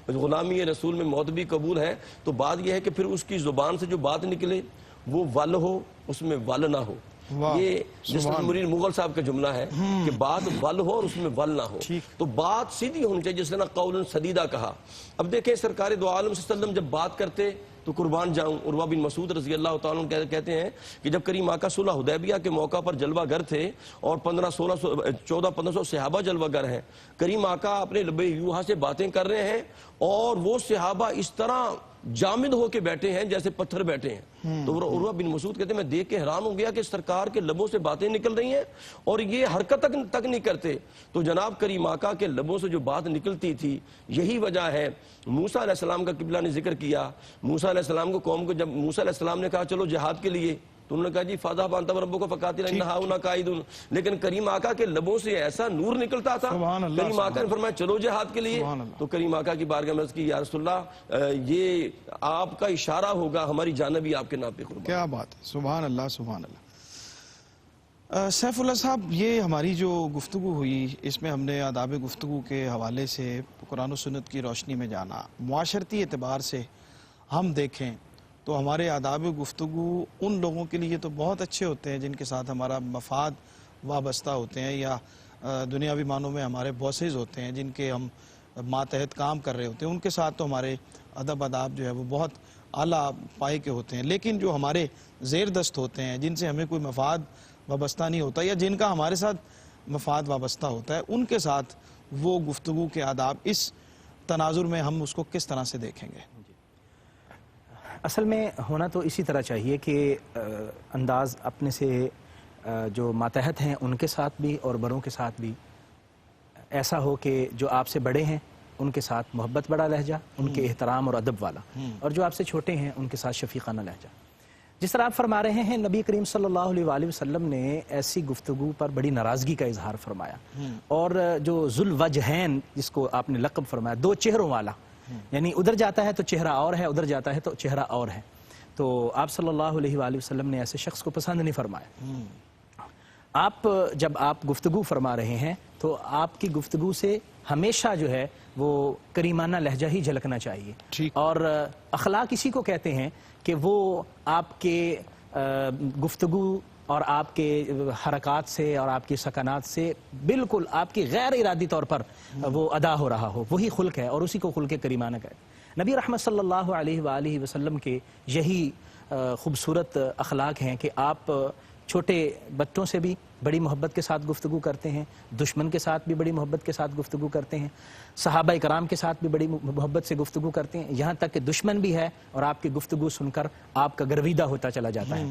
غلامی رسول میں موت بھی قبول ہے، تو بات یہ ہے کہ پھر اس کی زبان سے جو بات نکلے وہ ول ہو، اس میں ول نہ ہو. یہ جس طرح مرید مغل صاحب کا جملہ ہے کہ بات ول ہو اور اس میں ول نہ ہو، تو بات سیدھی ہونی چاہیے، جس نے قول سدیدہ کہا. اب دیکھیں سرکار دو عالم صلی اللہ علیہ وسلم جب بات کرتے تو قربان جاؤں، عروہ بن مسعود رضی اللہ تعالیٰ عنہ کہتے ہیں کہ جب کریم آقا صلح حدیبیہ کے موقع پر جلوہ گر تھے اور 1400 صحابہ جلوہ گر ہیں، کریم آقا اپنے لب یوحا سے باتیں کر رہے ہیں اور وہ صحابہ اس طرح جامد ہو کے بیٹھے ہیں جیسے پتھر بیٹھے ہیں. تو عروہ بن مسعود کہتے ہیں میں دیکھ کے حیران ہو گیا کہ سرکار کے لبوں سے باتیں نکل رہی ہیں اور یہ حرکت تک نہیں کرتے. تو جناب کریم آقا کے لبوں سے جو بات نکلتی تھی، یہی وجہ ہے. موسیٰ علیہ السلام کا قبلہ نے ذکر کیا، موسیٰ علیہ السلام کو قوم کو جب موسیٰ علیہ السلام نے کہا چلو جہاد کے لیے، تو انہوں نے کہا جی فَاذْهَبْ أَنْتَ وَرَبُّكَ فَقَاتِلَا إِنَّا هَاهُنَا قَاعِدُونَ. لیکن کریم آقا کے لبوں سے ایسا نور نکلتا تھا، کریم آقا نے فرمایا چلو جہاد کے لیے. تو کریم آقا کی بارگاہ میں عرض کی، یا رسول اللہ یہ آپ کا اشارہ ہوگا ہماری جانب ہی آپ کے نام پہ قربان. کیا بات ہے، سبحان اللہ سبحان اللہ. سیف اللہ صاحب، یہ ہماری جو گفتگو ہوئی اس میں ہم نے آداب گفتگو کے حوالے سے قرآن و سنت کی روشنی میں جانا. معاشرتی اعتبار سے ہم دیکھیں تو ہمارے آداب گفتگو ان لوگوں کے لیے تو بہت اچھے ہوتے ہیں جن کے ساتھ ہمارا مفاد وابستہ ہوتے ہیں، یا دنیاوی معنوں میں ہمارے باسز ہوتے ہیں جن کے ہم ماتحت کام کر رہے ہوتے ہیں، ان کے ساتھ تو ہمارے ادب آداب جو ہے وہ بہت اعلیٰ پائے کے ہوتے ہیں. لیکن جو ہمارے زیر دست ہوتے ہیں، جن سے ہمیں کوئی مفاد وابستہ نہیں ہوتا یا جن کا ہمارے ساتھ مفاد وابستہ ہوتا ہے، ان کے ساتھ وہ گفتگو کے آداب اس تناظر میں ہم اس کو کس طرح سے دیکھیں گے؟ اصل میں ہونا تو اسی طرح چاہیے کہ انداز اپنے سے جو ماتحت ہیں ان کے ساتھ بھی اور بڑوں کے ساتھ بھی ایسا ہو کہ جو آپ سے بڑے ہیں ان کے ساتھ محبت بڑا لہجہ، ان کے احترام اور ادب والا، اور جو آپ سے چھوٹے ہیں ان کے ساتھ شفیقانہ لہجہ. جس طرح آپ فرما رہے ہیں، نبی کریم صلی اللہ علیہ وآلہ وسلم نے ایسی گفتگو پر بڑی ناراضگی کا اظہار فرمایا. اور جو ذو الوجہین جس کو آپ نے لقب فرمایا، دو چہروں والا، یعنی ادھر جاتا ہے تو چہرہ اور ہے، ادھر جاتا ہے تو چہرہ اور ہے، تو آپ صلی اللہ علیہ وآلہ وسلم نے ایسے شخص کو پسند نہیں فرمایا. آپ جب آپ گفتگو فرما رہے ہیں تو آپ کی گفتگو سے ہمیشہ جو ہے وہ کریمانہ لہجہ ہی جھلکنا چاہیے. اور اخلاق اسی کو کہتے ہیں کہ وہ آپ کے گفتگو اور آپ کے حرکات سے اور آپ کی سکنات سے بالکل آپ کی غیر ارادی طور پر وہ ادا ہو رہا ہو، وہی خلق ہے اور اسی کو خلق کریمانہ کہتے ہیں. نبی رحمت صلی اللہ علیہ وآلہ وسلم کے یہی خوبصورت اخلاق ہیں کہ آپ چھوٹے بچوں سے بھی بڑی محبت کے ساتھ گفتگو کرتے ہیں، دشمن کے ساتھ بھی بڑی محبت کے ساتھ گفتگو کرتے ہیں، صحابہ کرام کے ساتھ بھی بڑی محبت سے گفتگو کرتے ہیں، یہاں تک کہ دشمن بھی ہے اور آپ کی گفتگو سن کر آپ کا گرویدہ ہوتا چلا جاتا ہے.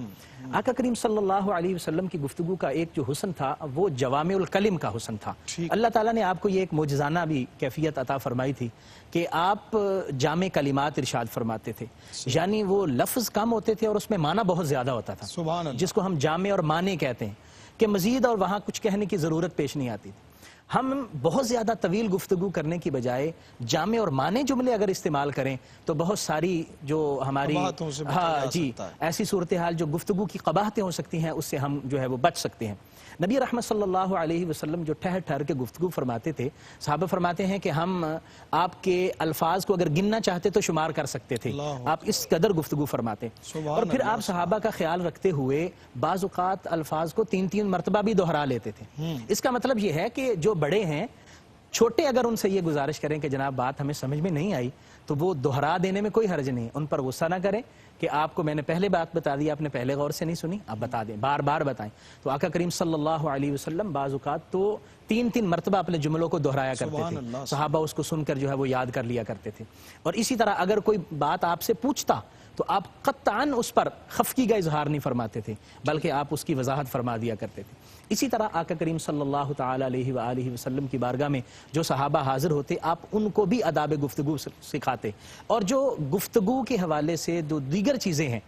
آقا کریم صلی اللہ علیہ وسلم کی گفتگو کا ایک جو حسن تھا وہ جوامع الکلم کا حسن تھا. اللہ تعالیٰ نے آپ کو یہ ایک معجزانہ بھی کیفیت عطا فرمائی تھی کہ آپ جامع کلمات ارشاد فرماتے تھے، یعنی وہ لفظ کم ہوتے تھے اور اس میں معنی بہت زیادہ ہوتا تھا، جس کو ہم جامع اور معنی کہتے ہیں کہ مزید اور وہاں کچھ کہنے کی ضرورت پیش نہیں آتی تھی. ہم بہت زیادہ طویل گفتگو کرنے کی بجائے جامع اور معنی جملے اگر استعمال کریں تو بہت ساری جو ہماری ایسی صورتحال جو گفتگو کی قباحتیں ہو سکتی ہیں اس سے ہم جو ہے وہ بچ سکتے ہیں. نبی رحمت صلی اللہ علیہ وسلم جو ٹھہر ٹھہر کے گفتگو فرماتے تھے، صحابہ فرماتے ہیں کہ ہم آپ کے الفاظ کو اگر گننا چاہتے تو شمار کر سکتے تھے، آپ اس قدر گفتگو فرماتے. اور پھر آپ صحابہ کا خیال رکھتے ہوئے بعض اوقات الفاظ کو 3 مرتبہ بھی دہرا لیتے تھے. اس کا مطلب یہ ہے کہ جو بڑے ہیں، چھوٹے اگر ان سے یہ گزارش کریں کہ جناب بات ہمیں سمجھ میں نہیں آئی تو وہ دہرا دینے میں کوئی حرج نہیں، ان پر غصہ نہ کریں کہ آپ کو میں نے پہلے بات بتا دی، آپ نے پہلے غور سے نہیں سنی، آپ بتا دیں، بار بار بتائیں. تو آقا کریم صلی اللہ علیہ وسلم بعض اوقات تو 3 مرتبہ اپنے جملوں کو دہرایا کرتے تھے، صحابہ اس کو سن کر جو ہے وہ یاد کر لیا کرتے تھے. اور اسی طرح اگر کوئی بات آپ سے پوچھتا تو آپ قطعاً اس پر خفگی کا اظہار نہیں فرماتے تھے بلکہ آپ اس کی وضاحت فرما دیا کرتے تھے. اسی طرح آقا کریم صلی اللہ تعالی علیہ وآلہ وسلم کی بارگاہ میں جو صحابہ حاضر ہوتے آپ ان کو بھی آداب گفتگو سکھاتے. اور جو گفتگو کے حوالے سے جو دیگر چیزیں ہیں،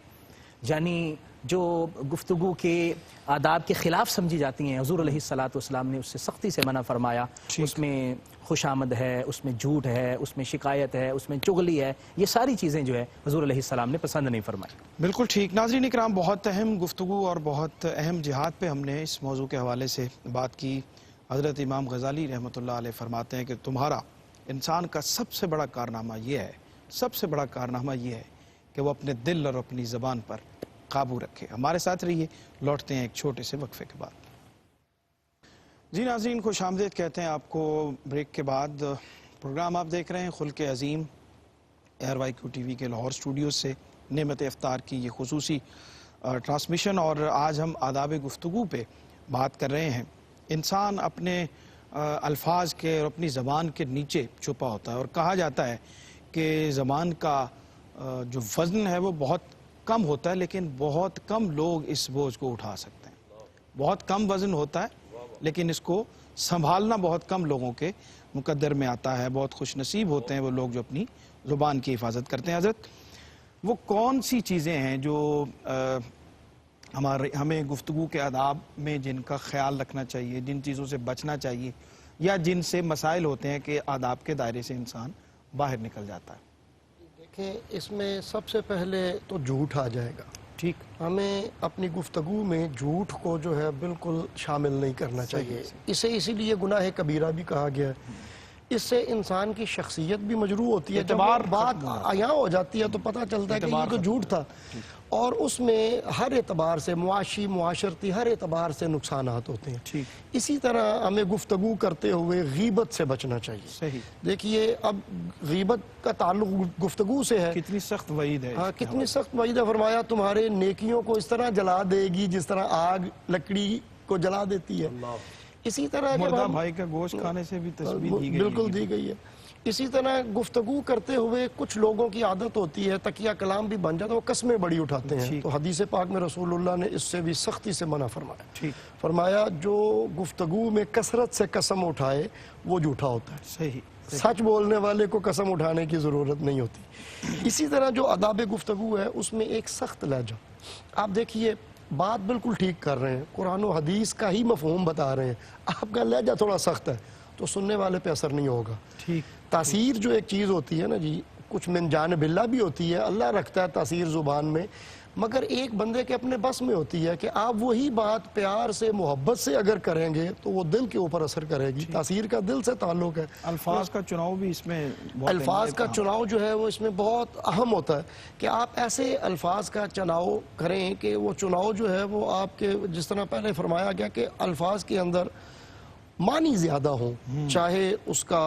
یعنی جو گفتگو کے آداب کے خلاف سمجھی جاتی ہیں، حضور علیہ الصلاۃ والسلام نے اس سے سختی سے منع فرمایا. اس میں خوش آمد ہے، اس میں جھوٹ ہے، اس میں شکایت ہے، اس میں چغلی ہے، یہ ساری چیزیں جو ہے حضور علیہ السلام نے پسند نہیں فرمائی. بالکل ٹھیک. ناظرین اکرام، بہت اہم گفتگو اور بہت اہم جہاد پہ ہم نے اس موضوع کے حوالے سے بات کی. حضرت امام غزالی رحمۃ اللہ علیہ فرماتے ہیں کہ تمہارا انسان کا سب سے بڑا کارنامہ یہ ہے، سب سے بڑا کارنامہ یہ ہے کہ وہ اپنے دل اور اپنی زبان پر قابو رکھے. ہمارے ساتھ رہیے، لوٹتے ہیں ایک چھوٹے سے وقفے کے بعد. جی ناظرین، خوش آمدید کہتے ہیں آپ کو. بریک کے بعد پروگرام آپ دیکھ رہے ہیں خلق عظیم، ARYQ ٹی وی کے لاہور اسٹوڈیو سے نعمت افطار کی یہ خصوصی ٹرانسمیشن. اور آج ہم آداب گفتگو پہ بات کر رہے ہیں. انسان اپنے الفاظ کے اور اپنی زبان کے نیچے چھپا ہوتا ہے، اور کہا جاتا ہے کہ زبان کا جو وزن ہے وہ بہت کم ہوتا ہے، لیکن بہت کم لوگ اس بوجھ کو اٹھا سکتے ہیں. بہت کم وزن ہوتا ہے لیکن اس کو سنبھالنا بہت کم لوگوں کے مقدر میں آتا ہے. بہت خوش نصیب ہوتے ہیں وہ لوگ جو اپنی زبان کی حفاظت کرتے ہیں. حضرت، وہ کون سی چیزیں ہیں جو ہمیں گفتگو کے آداب میں جن کا خیال رکھنا چاہیے، جن چیزوں سے بچنا چاہیے، یا جن سے مسائل ہوتے ہیں کہ آداب کے دائرے سے انسان باہر نکل جاتا ہے؟ دیکھیں، اس میں سب سے پہلے تو جھوٹ آ جائے گا. ٹھیک. ہمیں اپنی گفتگو میں جھوٹ کو جو ہے بالکل شامل نہیں کرنا چاہیے. اسے اسی لیے گناہ کبیرہ بھی کہا گیا ہے. اس سے انسان کی شخصیت بھی مجروح ہوتی ہے. جب بات عیاں ہو جاتی ہے تو پتہ چلتا ہے کہ یہ تو جھوٹ تھا. اور اس میں ہر اعتبار سے معاشی، معاشرتی ہر اعتبار سے نقصانات ہوتے ہیں. اسی طرح ہمیں گفتگو کرتے ہوئے غیبت سے بچنا چاہیے. صحیح. دیکھیے، اب غیبت کا تعلق گفتگو سے ہے. کتنی سخت وعید ہے. ہاں، کتنی سخت وعید ہے. فرمایا تمہارے نیکیوں کو اس طرح جلا دے گی جس طرح آگ لکڑی کو جلا دیتی ہے. اسی طرح مردہ بھائی کا گوشت کھانے سے بھی تسبیح دی گئی ہے. بالکل دی گئی ہے. اسی طرح گفتگو کرتے ہوئے کچھ لوگوں کی عادت ہوتی ہے تکیہ کلام بھی بن جاتا ہے، وہ قسمیں بڑی اٹھاتے ہیں، تو حدیث پاک میں رسول اللہ نے اس سے بھی سختی سے منع فرمایا، فرمایا جو گفتگو میں کثرت سے قسم اٹھائے وہ جھوٹا ہوتا ہے، صحیح، سچ بولنے والے کو قسم اٹھانے کی ضرورت نہیں ہوتی۔ اسی طرح جو آداب گفتگو ہے اس میں ایک سخت لہجہ، آپ دیکھیے بات بالکل ٹھیک کر رہے ہیں، قرآن و حدیث کا ہی مفہوم بتا رہے ہیں، آپ کا لہجہ تھوڑا سخت ہے تو سننے والے پہ اثر نہیں ہوگا۔ تاثیر جو ایک چیز ہوتی ہے نا جی، کچھ من جانب اللہ بھی ہوتی ہے، اللہ رکھتا ہے تاثیر زبان میں، مگر ایک بندے کے اپنے بس میں ہوتی ہے کہ آپ وہی بات پیار سے محبت سے اگر کریں گے تو وہ دل کے اوپر اثر کرے گی، تاثیر کا دل سے تعلق ہے۔ الفاظ کا چناؤ بھی اس میں الفاظ کا چناؤ جو ہے وہ اس میں بہت اہم ہوتا ہے کہ آپ ایسے الفاظ کا چناؤ کریں کہ وہ چناؤ جو ہے وہ آپ کے، جس طرح پہلے فرمایا گیا کہ الفاظ کے اندر معنی زیادہ ہوں، چاہے اس کا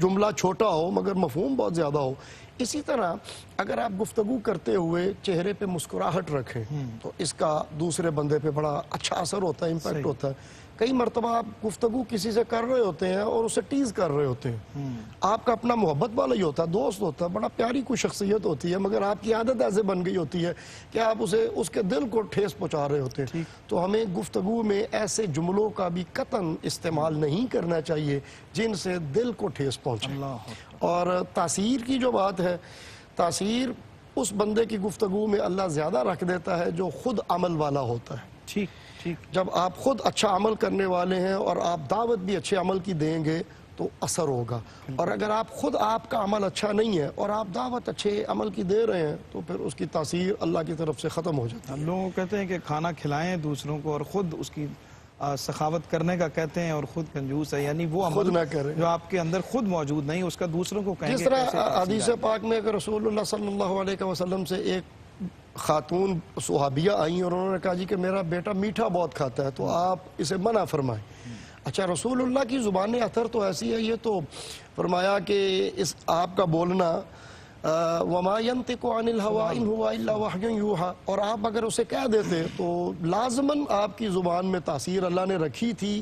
جملہ چھوٹا ہو مگر مفہوم بہت زیادہ ہو۔ اسی طرح اگر آپ گفتگو کرتے ہوئے چہرے پہ مسکراہٹ رکھیں تو اس کا دوسرے بندے پہ بڑا اچھا اثر ہوتا ہے، امپیکٹ ہوتا ہے۔ کئی مرتبہ آپ گفتگو کسی سے کر رہے ہوتے ہیں اور اسے ٹیز کر رہے ہوتے ہیں، آپ کا اپنا محبت والا ہی ہوتا ہے، دوست ہوتا ہے، بڑا پیاری کوئی شخصیت ہوتی ہے، مگر آپ کی عادت ایسے بن گئی ہوتی ہے کہ آپ اسے اس کے دل کو ٹھیس پہنچا رہے ہوتے ہیں۔ تو ہمیں گفتگو میں ایسے جملوں کا بھی قطعاً استعمال نہیں کرنا چاہیے جن سے دل کو ٹھیس پہنچے۔ اور تاثیر کی جو بات ہے، تاثیر اس بندے کی گفتگو میں اللہ زیادہ رکھ دیتا ہے جو خود عمل والا ہوتا ہے۔ جب آپ خود اچھا عمل کرنے والے ہیں اور آپ دعوت بھی اچھے عمل کی دیں گے تو اثر ہوگا، اور اگر آپ خود آپ کا عمل اچھا نہیں ہے اور آپ دعوت اچھے عمل کی دے رہے ہیں تو پھر اس کی تاثیر اللہ کی طرف سے ختم ہو جاتی ہے۔ ہم لوگ کہتے ہیں کہ کھانا کھلائیں دوسروں کو اور خود اس کی سخاوت کرنے کا کہتے ہیں، اور خود کنجوس ہے، یعنی وہ خود عمل نہ کریں جو آپ کے اندر خود موجود نہیں اس کا دوسروں کو کہیں گے۔ جس طرح حدیث پاک میں اگر رسول اللہ صلی اللہ علیہ وسلم سے ایک خاتون صحابیہ آئیں اور انہوں نے کہا جی کہ میرا بیٹا میٹھا بہت کھاتا ہے تو آپ اسے منع فرمائیں۔ اچھا، رسول اللہ کی زبان اطہر تو ایسی ہے، یہ تو فرمایا کہ اس آپ کا بولنا وَمَا يَنْتِقُ عَنِ الْهَوَىٰ إِنْ هُوَ إِلَّا وَحْيٌ يُوحَىٰ، اور آپ اگر اسے کہہ دیتے تو لازماً آپ کی زبان میں تاثیر اللہ نے رکھی تھی،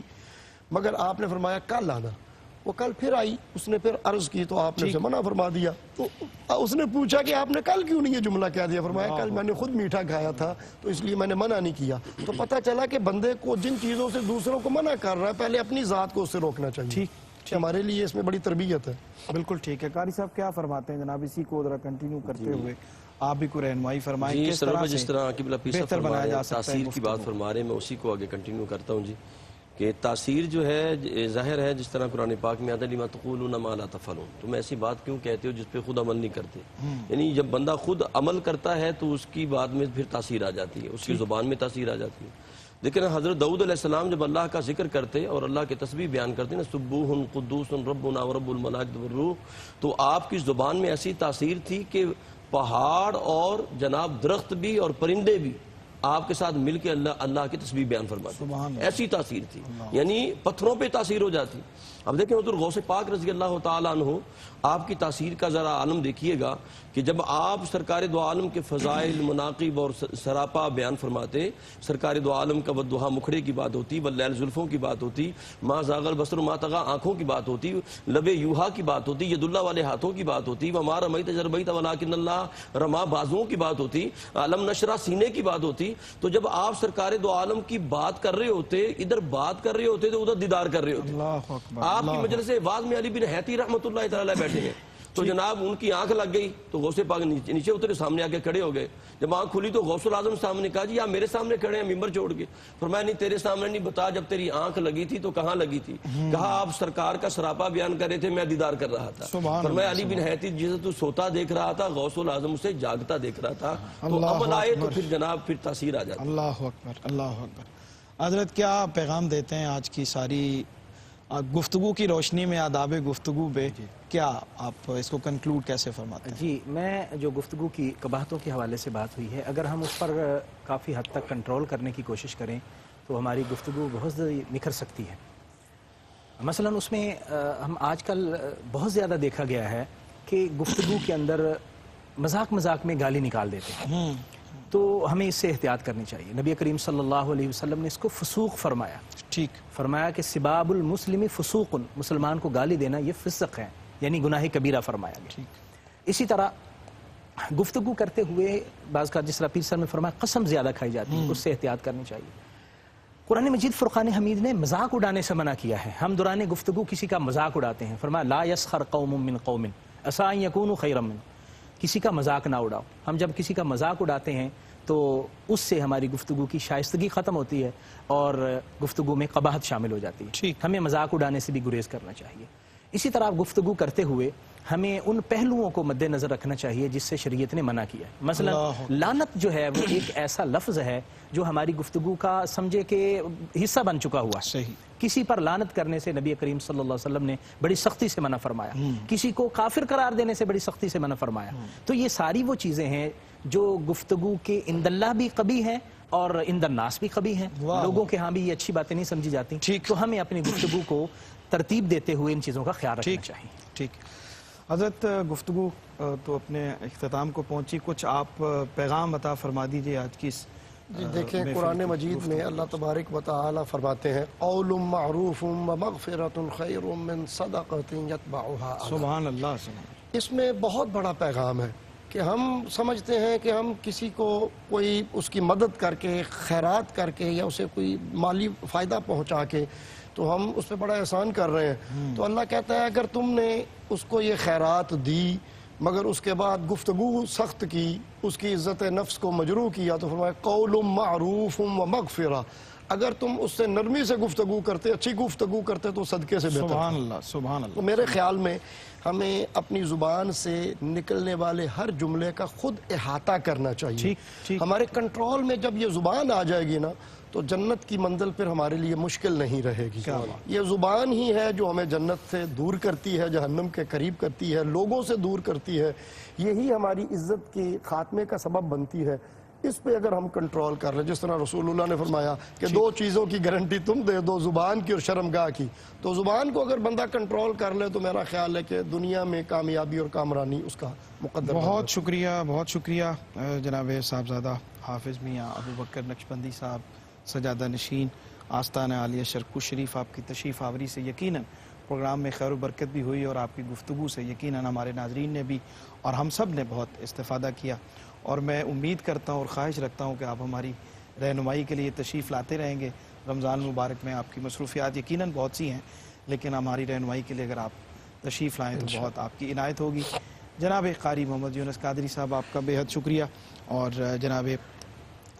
مگر آپ نے فرمایا کل آنا۔ وہ کل پھر آئی، اس نے پھر عرض کی تو آپ نے اسے منع فرما دیا۔ تو اس نے پوچھا کہ آپ نے کل کیوں نہیں یہ جملہ کہہ دیا؟ فرمایا کل میں نے خود میٹھا کھایا تھا تو اس لیے میں نے منع نہیں کیا۔ تو پتہ چلا کہ بندے کو جن چیزوں سے دوسروں کو منع کر رہا ہے پہلے اپنی ذات کو اس سے روکنا چاہیے۔ ہمارے لیے اس میں بڑی تربیت ہے۔ بالکل ٹھیک ہے۔ قاری صاحب کیا فرماتے ہیں جناب؟ اسی کو ذرا کنٹینیو کرتے ہوئے آپ بھی کوئی رہنمائی فرمائیں کس طرح جس طرح قبلہ پیر صاحب فرما رہے ہیں تاثیر کی بات فرما رہے ہیں، میں اسی کو آگے کنٹینیو کرتا ہوں جی، کہ تاثیر جو ہے ظاہر ہے جس طرح قرآن پاک میں آتا ہے لِمَا تَقُولُونَ مَا لَا تَفْعَلُونَ، تم ایسی بات کیوں کہتے ہو جس پہ خود عمل نہیں کرتے۔ یعنی جب بندہ خود عمل کرتا ہے تو اس کی بات میں پھر تاثیر آ جاتی ہے، اس کی زبان میں تاثیر آ جاتی ہے۔ لیکن حضرت داؤد علیہ السلام جب اللہ کا ذکر کرتے اور اللہ کے تسبیح بیان کرتے نا سبوح قدوس ربنا ورب الملائکۃ والروح، تو آپ کی زبان میں ایسی تاثیر تھی کہ پہاڑ اور جناب درخت بھی اور پرندے بھی آپ کے ساتھ مل کے اللہ کی تسبیح بیان فرماتے، ایسی تاثیر تھی، یعنی پتھروں پہ تاثیر ہو جاتی۔ اب دیکھیں حضور غوث پاک رضی اللہ تعالیٰ عنہ آپ کی تاثیر کا ذرا عالم دیکھیے گا کہ جب آپ سرکار دو عالم کے فضائل مناقب اور سراپا بیان فرماتے، سرکار دو عالم کا والضحیٰ مکھڑے کی بات ہوتی، واللیل زلفوں کی بات ہوتی، ما زاغ البصر ما طغیٰ آنکھوں کی بات ہوتی، لب یوحا کی بات ہوتی، ید اللہ والے ہاتھوں کی بات ہوتی، وما رمیت اذ رمیت ولکن اللہ رما بازوؤں کی بات ہوتی، علم نشرح سینے کی بات ہوتی۔ تو جب آپ سرکار دو عالم کی بات کر رہے ہوتے، ادھر بات کر رہے ہوتے تو ادھر دیدار کر رہے ہوتے۔ آپ کی مجلس واعظ میں علی بن حیتی رحمۃ اللہ تعالی بیٹھے ہیں، تو جناب ان کی آنکھ لگ گئی تو غوث پاک نیچے اترے، سامنے آ کے کھڑے ہو گئے۔ جب آنکھ کھلی تو غوث العظم سامنے کہا جی آپ میرے سامنے کھڑے ہیں ممبر چھوڑ کے؟ فرمایا نہیں تیرے سامنے نہیں، بتا جب تیری آنکھ لگی تھی تو کہاں لگی تھی؟ کہا آپ سرکار کا سراپا بیان کر رہے تھے، میں دیدار کر رہا تھا۔ فرمایا علی بن حیتی جسے تو سوتا دیکھ رہا تھا غوث العظم اسے جاگتا دیکھ رہا تھا، تو عمل آئے تو پھر جناب پھر تاثیر آ جاتی۔ اللہ اکبر، اللہ اکبر۔ حضرت کیا پیغام دیتے ہیں آج کی ساری گفتگو کی روشنی میں، آداب گفتگو پہ کیا آپ اس کو کنکلوڈ کیسے فرماتے ہیں؟ جی، میں جو گفتگو کی قباحتوں کے حوالے سے بات ہوئی ہے، اگر ہم اس پر کافی حد تک کنٹرول کرنے کی کوشش کریں تو ہماری گفتگو بہت زیادہ نکھر سکتی ہے۔ مثلا اس میں ہم آج کل بہت زیادہ دیکھا گیا ہے کہ گفتگو کے اندر مذاق میں گالی نکال دیتے ہیں، تو ہمیں اس سے احتیاط کرنی چاہیے۔ نبی کریم صلی اللہ علیہ وسلم نے اس کو فسوق فرمایا، فرمایا کہ سباب المسلم فسوق، مسلمان کو گالی دینا یہ فسق ہے، یعنی گناہ کبیرہ فرمایا گیا۔ اسی طرح گفتگو کرتے ہوئے بعض کا جس طرح پیر صاحب نے فرمایا قسم زیادہ کھائی جاتی ہے، اس سے احتیاط کرنی چاہیے۔ قرآن مجید فرقان حمید نے مذاق اڑانے سے منع کیا ہے، ہم دوران گفتگو کسی کا مذاق اڑاتے ہیں، فرمایا لا یسخر قوم من قوم عسیٰ ان یکونوا خیرا منہم، کسی کا مذاق نہ اڑاؤ۔ ہم جب کسی کا مذاق اڑاتے ہیں تو اس سے ہماری گفتگو کی شائستگی ختم ہوتی ہے اور گفتگو میں قباحت شامل ہو جاتی ہے۔ ہمیں مذاق اڑانے سے بھی گریز کرنا چاہیے۔ اسی طرح گفتگو کرتے ہوئے ہمیں ان پہلوؤں کو مد نظر رکھنا چاہیے جس سے شریعت نے منع کیا ہے۔ مثلا لعنت جو ہے وہ ایک ایسا لفظ ہے جو ہماری گفتگو کا سمجھے کہ حصہ بن چکا ہوا ہے۔ کسی پر لعنت کرنے سے نبی کریم صلی اللہ علیہ وسلم نے بڑی سختی سے منع فرمایا، کسی کو کافر قرار دینے سے بڑی سختی سے منع فرمایا۔ تو یہ ساری وہ چیزیں ہیں جو گفتگو کے عند اللہ بھی قبیح ہیں اور عند الناس بھی قبیح ہیں، لوگوں کے ہاں بھی یہ اچھی باتیں نہیں سمجھی جاتی، تو ہمیں اپنی گفتگو کو ترتیب دیتے ہوئے ان چیزوں کا خیال رکھنا چاہیے۔ ٹھیک حضرت، گفتگو تو اپنے اختتام کو پہنچی، کچھ آپ پیغام عطا فرما دیجئے آج کی اس جی دیکھیں قرآن مجید میں اللہ تبارک و تعالی فرماتے ہیں قول معروف ومغفرۃ خیر من صدقۃ یتبعها۔ سبحان اللہ، سبحان۔ اس میں بہت بڑا پیغام ہے کہ ہم سمجھتے ہیں کہ ہم کسی کو کوئی اس کی مدد کر کے، خیرات کر کے، یا اسے کوئی مالی فائدہ پہنچا کے تو ہم اس پہ بڑا احسان کر رہے ہیں۔ تو اللہ کہتا ہے اگر تم نے اس کو یہ خیرات دی مگر اس کے بعد گفتگو سخت کی، اس کی عزت نفس کو مجروح کیا، تو فرمایا قول معروف ومغفرہ، اگر تم اس سے نرمی سے گفتگو کرتے، اچھی گفتگو کرتے تو صدقے سے بہتر۔ سبحان اللہ، سبحان اللہ۔ تو میرے خیال میں ہمیں اپنی زبان سے نکلنے والے ہر جملے کا خود احاطہ کرنا چاہیے۔ ہمارے کنٹرول میں جب یہ زبان آ جائے گی نا تو جنت کی منزل پھر ہمارے لیے مشکل نہیں رہے گی۔ یہ زبان ہی ہے جو ہمیں جنت سے دور کرتی ہے، جہنم کے قریب کرتی ہے، لوگوں سے دور کرتی ہے، یہی ہماری عزت کے خاتمے کا سبب بنتی ہے۔ اس پہ اگر ہم کنٹرول کر لیں، جس طرح رسول اللہ نے فرمایا کہ دو چیزوں کی گارنٹی تم دے دو، زبان کی اور شرمگاہ کی، تو زبان کو اگر بندہ کنٹرول کر لے تو میرا خیال ہے کہ دنیا میں کامیابی اور کامرانی اس کا مقدر۔ بہت شکریہ، بہت شکریہ جناب صاحبزادہ حافظ میاں ابو بکر نقشبندی صاحب، سجادہ نشین آستانہ عالیہ شرکو شریف۔ آپ کی تشریف آوری سے یقیناً پروگرام میں خیر و برکت بھی ہوئی اور آپ کی گفتگو سے یقیناً ہمارے ناظرین نے بھی اور ہم سب نے بہت استفادہ کیا، اور میں امید کرتا ہوں اور خواہش رکھتا ہوں کہ آپ ہماری رہنمائی کے لیے تشریف لاتے رہیں گے۔ رمضان مبارک میں آپ کی مصروفیات یقیناً بہت سی ہیں، لیکن ہماری رہنمائی کے لیے اگر آپ تشریف لائیں تو بہت آپ کی عنایت ہوگی۔ جناب قاری محمد یونس قادری صاحب، آپ کا بہت شکریہ، اور جناب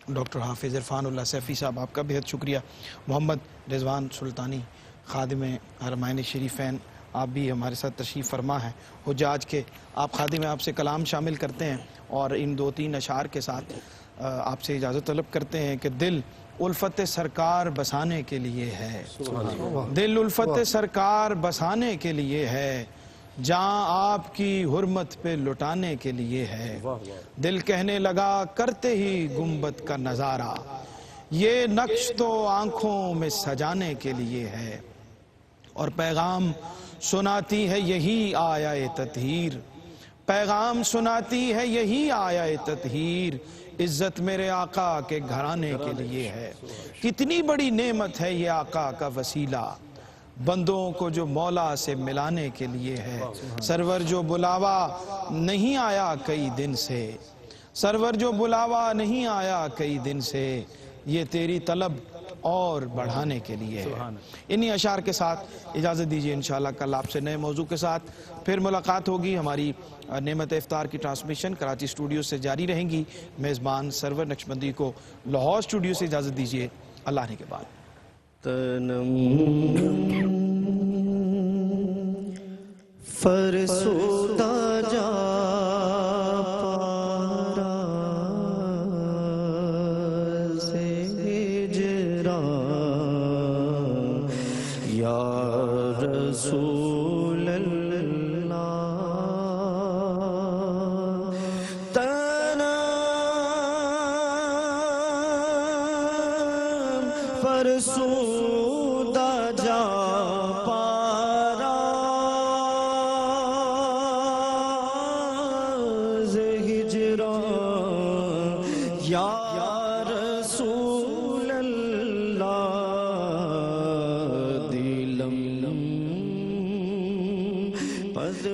ڈاکٹر حافظ عرفان اللہ سیفی صاحب، آپ کا بہت شکریہ۔ محمد رضوان سلطانی، خادم حرمین شریفین، آپ بھی ہمارے ساتھ تشریف فرما ہیں حجاج کے، آپ خادم، آپ سے کلام شامل کرتے ہیں، اور ان دو تین اشعار کے ساتھ آپ سے اجازت طلب کرتے ہیں کہ دل الفت سرکار بسانے کے لیے ہے، دل الفت سرکار بسانے کے لیے ہے، جہاں آپ کی حرمت پہ لٹانے کے لیے ہے، دل کہنے لگا کرتے ہی گنبد کا نظارہ، یہ نقش تو آنکھوں میں سجانے کے لیے ہے، اور پیغام سناتی ہے یہی آیا تطہیر، پیغام سناتی ہے یہی آیا تطہیر، عزت میرے آقا کے گھرانے کے لیے ہے، کتنی بڑی نعمت ہے یہ آقا کا وسیلہ، بندوں کو جو مولا سے ملانے کے لیے ہے، سرور جو بلاوا نہیں آیا کئی دن سے، سرور جو بلاوا نہیں آیا کئی دن سے، یہ تیری طلب اور بڑھانے کے لیے ہے۔ انہی اشعار کے ساتھ اجازت دیجیے، انشاءاللہ کل آپ سے نئے موضوع کے ساتھ پھر ملاقات ہوگی۔ ہماری نعمت افطار کی ٹرانسمیشن کراچی اسٹوڈیو سے جاری رہیں گی۔ میزبان سرور نقشبندی کو لاہور اسٹوڈیو سے اجازت دیجیے، اللہ نے کے بعد۔ فرسودہ جا پارا سے ہجران، یا رسول اللہ تنام فرسودہ جا یا رسول اللہ، دلم پد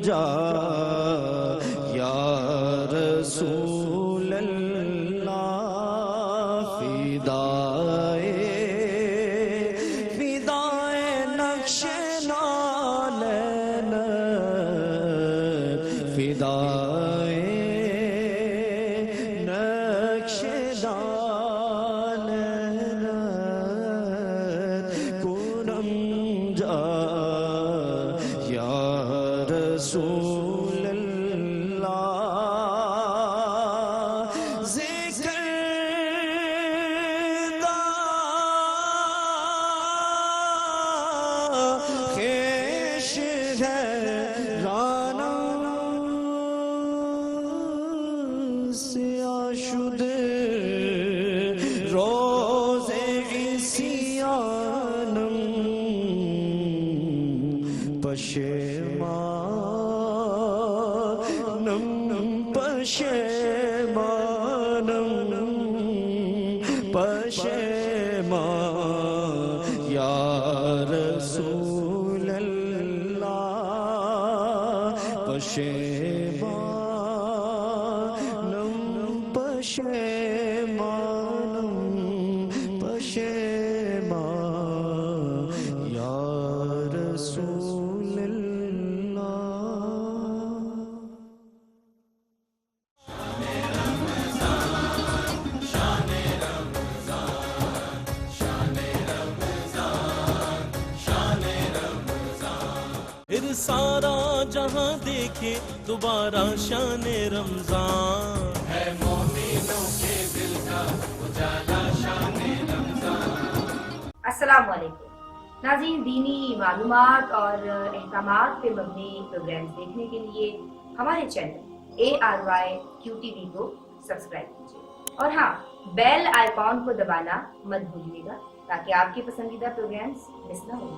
جا یا رسول اللہ فدائے نقش نالین فدائے نقش نالین کنم جا یا رسول اللہ ذکر دا خیش ہے رانا سیاہ شد روز عصیانم پشیمانم پشیمانم پشیمان یا رسول اللہ پشیمانم پشیمانم پشیمان یا رسول اللہ. پھر سارا جہاں دیکھے دوبارہ شان رمضان ہے مومنوں کے دل کا اجالا شان رمضان. السلام علیکم ناظرین، دینی معلومات اور احکامات پہ مبنی پروگرامز دیکھنے کے لیے ہمارے چینل ARYQTV کو سبسکرائب کیجیے اور ہاں بیل آئیکن کو دبانا مت بھولیے گا تاکہ آپ کے پسندیدہ پروگرامز مس نہ ہوں.